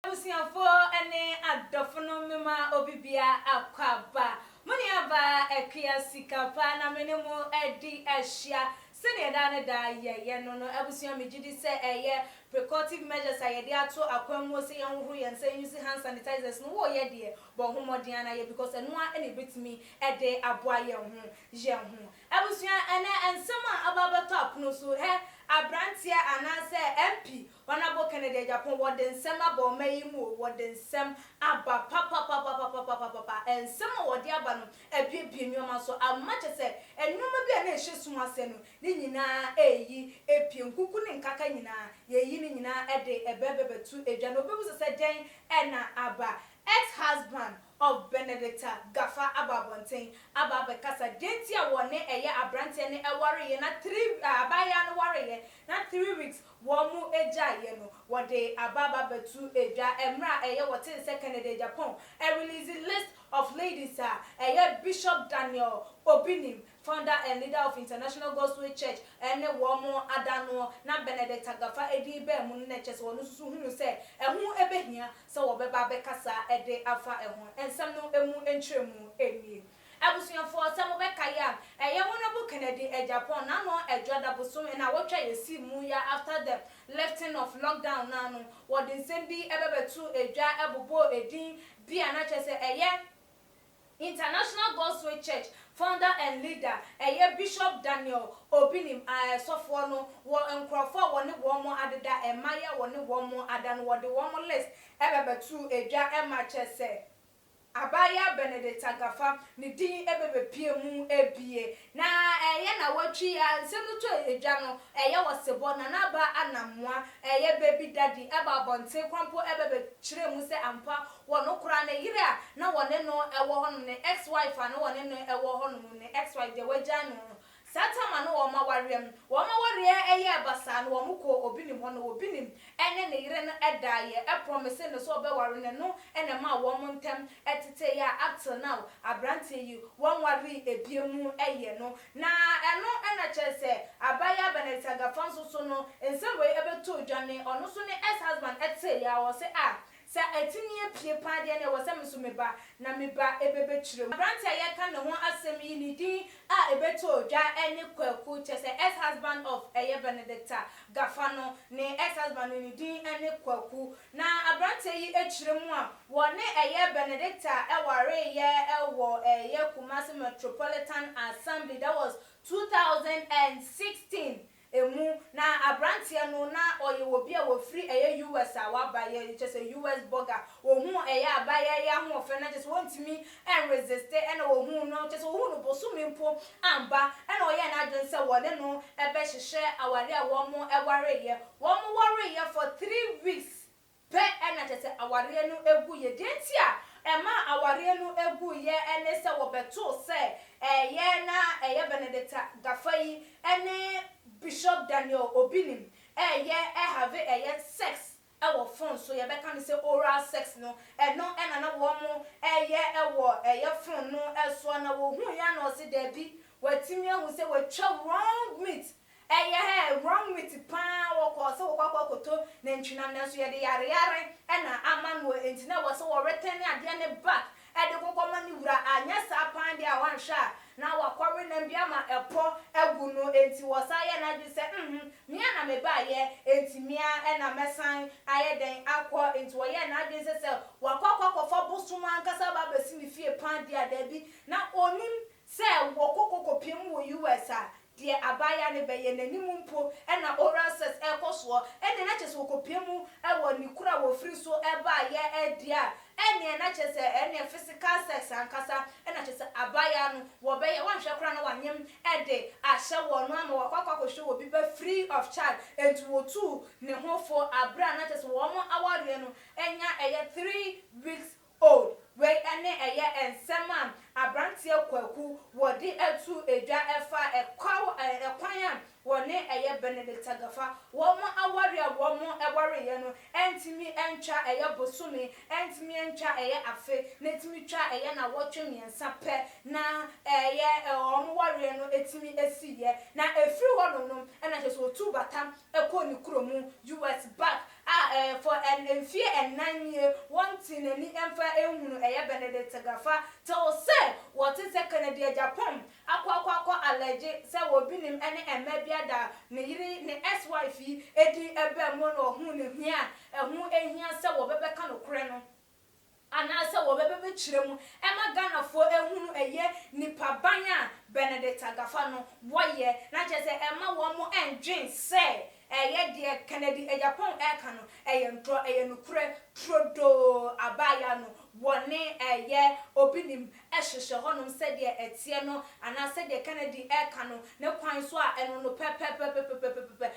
Abusiafo ene adofono mema obibia akwaba muni aba ekia sikapa na menemu edi ehia sene da ne da ye no abusia megidi se eye precautive measures ayede ato akwamu se yenhuru yense use hand sanitizers no wo ye de bo homodin na ye because enoa ene betimi ede aboa ye ho abusia ene ensema ababa top no so he abrantia anase MP Honorable Kennedy Japan wode nsem aba mayimu wode nsem aba papa ensem wode aba no ebiebie nyoma so amache se enwoma bia na ehye sumase no ni nyina eyi epie nkuku ne nkaka nyina yeyi ni nyina ede ebebebetu edwa no obebu se den ena aba ex-husband of Benedicta Gafa Ababonten Ababekasa dentia wone eye abrante ne eware ye na 3 abaya no ware ye na 3 weeks womu eja ye no wode ababa betu eja emra eye wote second day Japan a release list of ladies eye Bishop Daniel Obinim founder and leader of International Gospel Church ene womu adano na Benedicta Gafa edi be mu ne chese wonu susu hunu se ehu ebehia se wobeba bekasa ede afa ehu ensem no emu entremu eni abusuafo asemo bekaya eye Honorable Kennedy Japan na no edwada bosom na wotwa yesi mu ya after the lifting of lockdown na no wode nsem bi ebebetu edwa ebobo edin bia na chese eye International Gospel Church founder and leader Bishop Daniel Obinim sofo no wo enkrofo woni womo adeda emaya woni womo adan wode womo list ebebetu edwa emachese Abaya Benedicta Gafa ni din ebebepie mu ebie na na watwi ya nsemu to edwa no wasebo na ba anamoa baby daddy eba bonte kwampo ebebe kire mu se ampa wono kura na yire a na wone no ewo hono ne ex wife na wone no ewo hono ne ex wife de wagya no Satama no wo ma ware basa no wo mko obinim hono obinim ene ne yire no edaye promise no so obeware ne no ene ma wo montem etete ya up till now abrante yi won ware ebiemu no na eno ena chese abaya Benedicta Gafa so no ensemwe ebeto odwane ono so ne ex husband etete ya wo se sa etini pie pade na wo se msumeba na meba ebebe chire abrante ye ka ne ho asem yi ni din ebeto odwa ene kwaku chese ex husband of Benedicta Gafa no ne ex husband ni din ene kwaku na abrante yi echire mu wone Benedicta eware ye ewo Kumasi Metropolitan Assembly that was 2016 emu na abrante no na oyewobi a wo free US awaba ye just US burger ohun abaye ya ho ofe na just wontimi en resist en ohun no just ohun no bosumi mpo amba en oye na adwen se wone no ebe hyehye aware a wo mo eware ye for 3 weeks pe en just aware no egu ye dentia ema aware no egu ye ene se wo beto se na Benedicta Gafa yi ene Bishop Daniel Obinim have sex our phone so ye beka say oral sex no no na wo mo phone no so na wo hu ya na o se da bi watimi ahu say watwa wrong meat wrong meat pa wo ko se wo kwakoto na ntwinam na so ye de yare na ama no entina wo se wo return ade ne back ede kokoma ni wura anya sa pan de a wanhwa na wakware na bia ma epo egu no enti wosaye na dwi se mia na me ba ye enti mia na mesan aye den akọ enti wo ye na dwi se wakwakọ bosuma ankasa ba besi ni fie pan de ada bi na onim se wokokoko piem wo US de abaya ne beye nanim mpo na oral sex ekoso na chese wokopiemu ewo ni kura wo free so eba ye dia ene na chese physical sex ankasa na chese abaya no wo beye wanhwe kura na wanyem ede ahye wo no ama wakwakọ hwe wo bi be free of charge entu wo tu ne hofo abra na chese wo mo aware no enya 3 weeks old we ene ensema abrante kwaku wodi etu edwa efa ekwan wone Benedicta Gafa wo mo aware wo mo eware ye no entimi entwa bosumi entimi entwa afe netimi twa na wotwemiensa pe na omo ware no etimi esiye na efri ho no na just otu bata ekoni kromu US back for and fear and 9 year wanting any emfa ehunu eye Benedict Agafa tell say what is second de Japan akwa allergy say obi nim ene emebia da ne yiri ne ex wife edi ebe mo no hu ne hia ehu ehia say wo bebeka no kure no anase wo bebe chiremu ema Ghana fo ehunu eye nipa banya Benedict Agafa no boye na chese ema wo mo endwen say eye de Kennedy Japan eka no eye ntro eye nukure trodo abaya no wone eye obinim ehhehye honum se de etie no anase de Kennedy eka no ne kwan so a eno no pepepepepepepe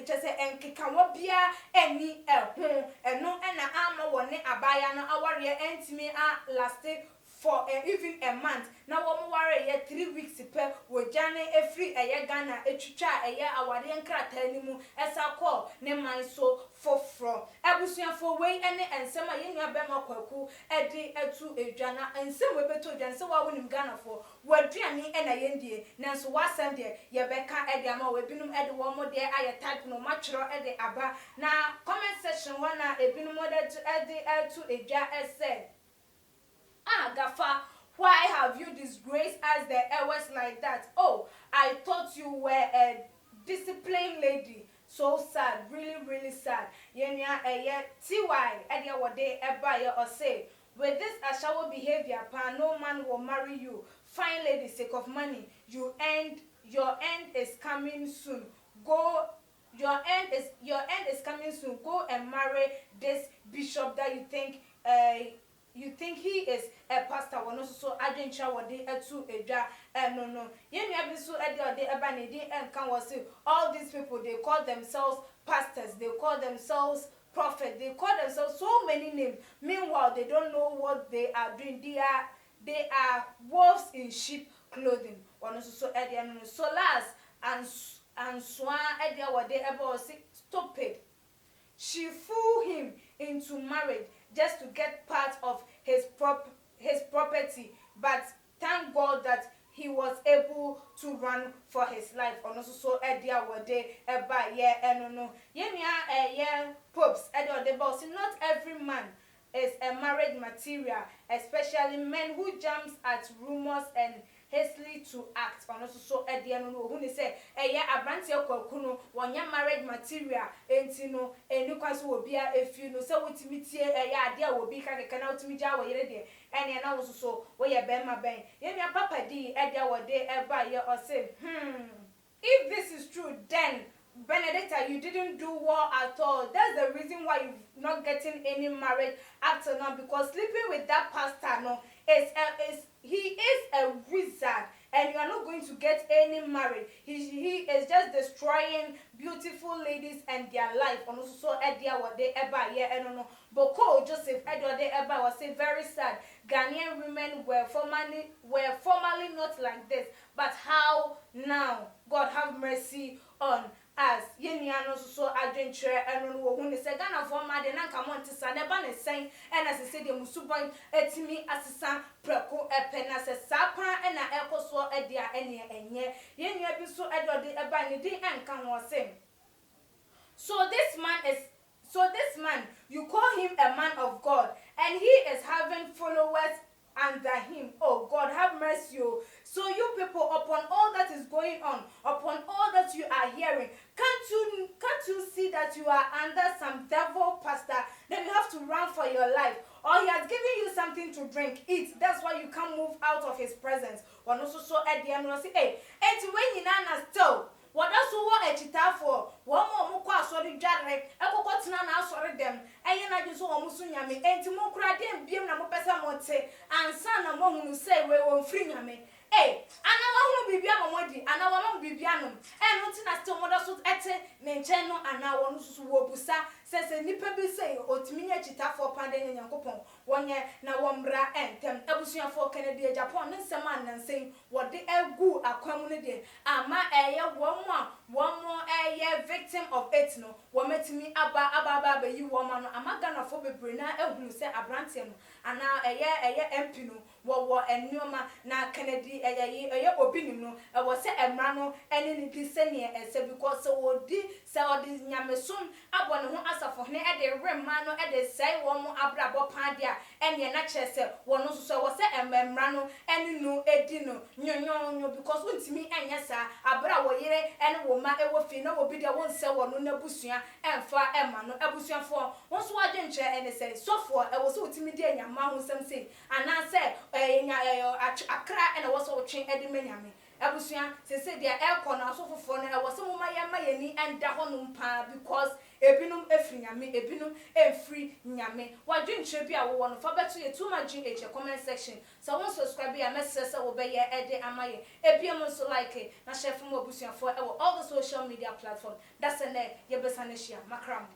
chese enkeka wo bia eni eho eno ena ama wone abaya no aware entimi a lasting for even a month na wo mo ware ye 3 weeks pe wo jane efri eye Ghana etwitwa eye aware nkrata animu esa call ne man so fofro abusuafo wei ene ensema ye nua be makwaku edi etu edwana ensem we beto edwan se wa wonim Ghana fo waduane ena yendie nanso wasem de ye beka edi ama we binum edi wo mo de aye type no matchro edi aba na comment section wana ebinum de to edi etu edwa ese Agafa, why have you disgraced us the hours like that? Oh, I thought you were a disciplined lady. So sad, really sad. Yenya TY Edia Wade Ebaya or say, with this ashawo behavior, no man will marry you. Fine lady, sake of money. Your end is coming soon. Your end is coming soon. Go and marry this bishop that you think he is a pastor one so adwencha wode etu edwa no yenu abisu ede ode eba ne din enkan was all these people they call themselves pastors, they call themselves prophets, they call themselves so many names. Meanwhile they don't know what they are doing. They are wolves in sheep clothing one so ede no so last and swan ede wode eba was stupid. She fooled him into marriage just to get part of his property, but thank God that he was able to run for his life. Ono so edia wode eba ye enono yenia popes edia de boss. Not every man is a marriage material, especially men who jumps at rumors and hastily to act. Ono so edia no who ni say abranti kwaku no wonya marriage material enti no eni kwaso obia efi no say wotimi tie ade a obi kakeka na wotimi gya wo yere de ene na wo so wo ye ben ma ben yemia papa di edia wode eba ye o say if this is true, then Benedicta, you didn't do well at all. That's the reason why you're not getting any marriage up to now, because sleeping with that pastor no he is a wizard, and you are not going to get any marriage. He is just destroying beautiful ladies and their life. And also edia what they ever no. Boko Joseph Edward they ever was say very sad. Ghanaian women were formerly not like this, but how now? God have mercy on us. Yeniano so adventure and when they say Ghana for mad and Ankamont is an ebon saying, and as I said, the Musuban etimi assistant preco epenas a sapa and a echo so edia any and ye be so Edward the ebony day and can was saying. So this man, you call him a man of God, and he is having followers under him. Oh God, have mercy. So you people, upon all that is going on, upon all that you are hearing, can't you see that you are under some devil pastor? Then you have to run for your life. Or he has given you something to drink, eat. That's why you can't move out of his presence. One also saw at the end, say, hey, and when you nana still. What else what a chita for? One more mukwa sorry jarre, a cocotina now sorry them. And I just almost yami, and to more cry them, beam na mopesa mote, and son among who say we won't free yami. Eh, and I want to be Biamodi, and I want to be Bianum, and nothing as to mother so ete, Mencheno, and now one who wobusa, says a nipper be say, or to me a chita for panding in Yankopon, 1 year, now one bra and them, Ebusia for Kennedy, Japan, and some man and saying what the air goo are community, and my air one more air victim of etno, what met me abba, you woman, a magana for the Brina, who say a brantian, and now a year empino, what and Numa, now Kennedy, a opinion, I was a mano, and in the senior, and said because so did sell this Yamesun, I want to asafo hne e de remma no e de sei wo mo abrabo pan dia ene na chese wono so wo se emmemra no ene nu edi no nyonyonyo because untimi enya sa abra wo yire ene wo ma e wo fi na wo bi de won se wono na busua emfa ema no abusuafo won so adwenche ene se sofo e wo so utimi de enya ma ho sem sei ana se enya akra ene wo so twen edi menyame abusua sese dia ekọ na asofofo no e wo se mo ma yeni enda honum pa because ebinum efri nyame ebinum efri nyame wadwenche bi a wo no fa beto ye too much GH comment section so won subscribe ya message se wo be ye ede amaye ebiem so like na chef mo abusuafo e wo all the social media platform that's a ne ye besane shia makram.